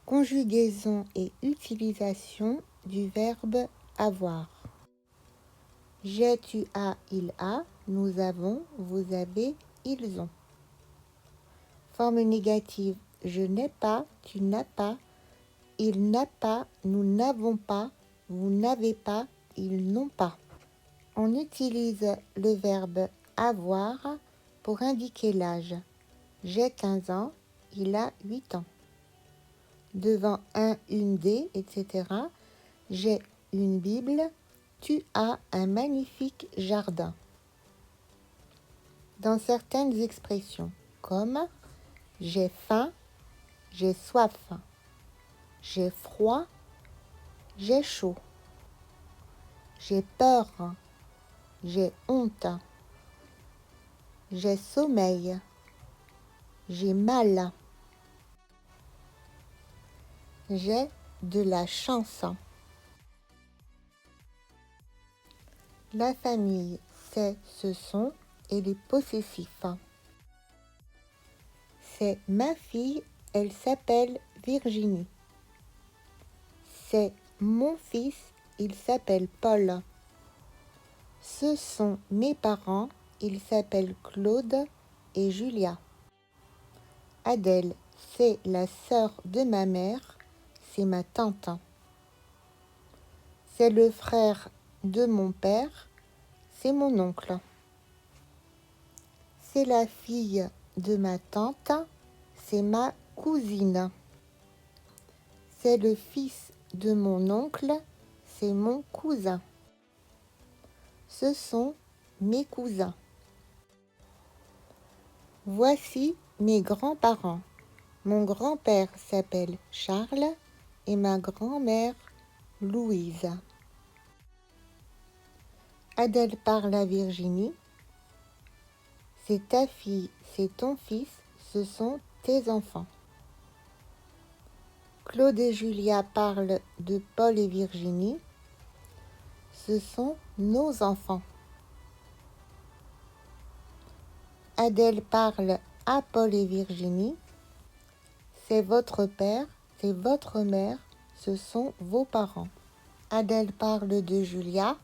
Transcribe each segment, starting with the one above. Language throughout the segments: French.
Conjugaison et utilisation du verbe avoir. J'ai, tu as, il a, nous avons, vous avez, ils ont. Forme négative, je n'ai pas, tu n'as pas, il n'a pas, nous n'avons pas, vous n'avez pas, ils n'ont pas. On utilise le verbe avoir pour indiquer l'âge. J'ai 15 ans, il a 8 ans. Devant un, une des, etc. J'ai une Bible, tu as un magnifique jardin. Dans certaines expressions, comme j'ai faim, j'ai soif, j'ai froid, j'ai chaud, j'ai peur, j'ai honte, j'ai sommeil, j'ai mal, j'ai de la chance. La famille, c'est, ce sont et les possessifs. C'est ma fille, elle s'appelle Virginie. C'est mon fils, il s'appelle Paul. Ce sont mes parents, ils s'appellent Claude et Julia. Adèle, c'est la sœur de ma mère, c'est ma tante. C'est le frère de mon père, c'est mon oncle. C'est la fille de ma tante, c'est ma cousine. C'est le fils de mon oncle, c'est mon cousin. Ce sont mes cousins. Voici mes grands-parents. Mon grand-père s'appelle Charles et ma grand-mère Louise. Adèle parle à Virginie. C'est ta fille, c'est ton fils, ce sont tes enfants. Claude et Julia parlent de Paul et Virginie. Ce sont nos enfants. Adèle parle à Paul et Virginie. C'est votre père, c'est votre mère, ce sont vos parents. Adèle parle de Julia.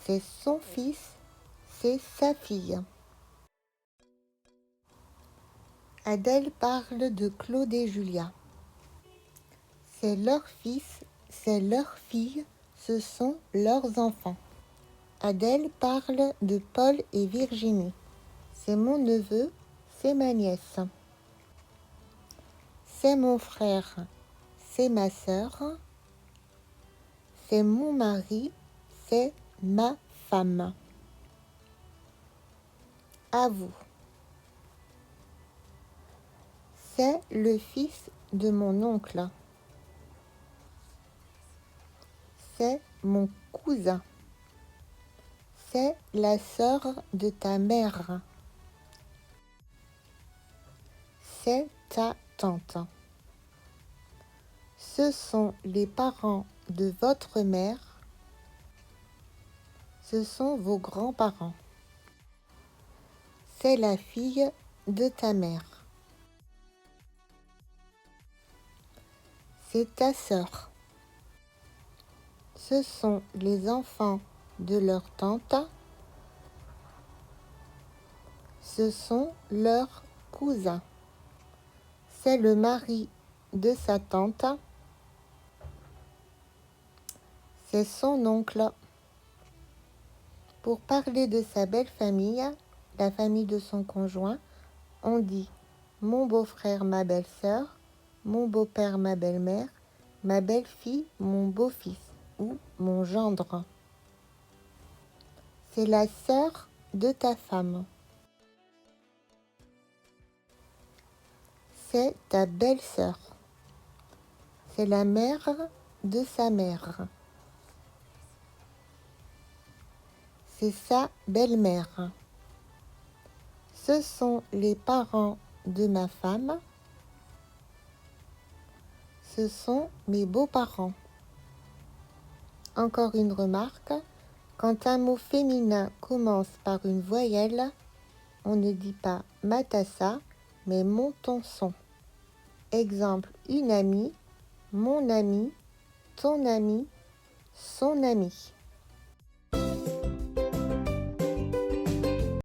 C'est son fils, c'est sa fille. Adèle parle de Claude et Julia. C'est leur fils, c'est leur fille, ce sont leurs enfants. Adèle parle de Paul et Virginie. C'est mon neveu, c'est ma nièce. C'est mon frère, c'est ma sœur. C'est mon mari, c'est ma femme. À vous. C'est le fils de mon oncle. C'est mon cousin. C'est la sœur de ta mère. C'est ta tante. Ce sont les parents de votre mère. Ce sont vos grands-parents. C'est la fille de ta mère. C'est ta sœur. Ce sont les enfants de leur tante. Ce sont leurs cousins. C'est le mari de sa tante. C'est son oncle. Pour parler de sa belle famille, la famille de son conjoint, on dit mon beau-frère, ma belle-sœur, mon beau-père, ma belle-mère, ma belle-fille, mon beau-fils ou mon gendre. C'est la sœur de ta femme. C'est ta belle-sœur. C'est la mère de sa mère. C'est sa belle-mère. Ce sont les parents de ma femme. Ce sont mes beaux-parents. Encore une remarque, quand un mot féminin commence par une voyelle, on ne dit pas matassa, mais montonçon. Exemple, une amie, mon ami, ton ami, son ami.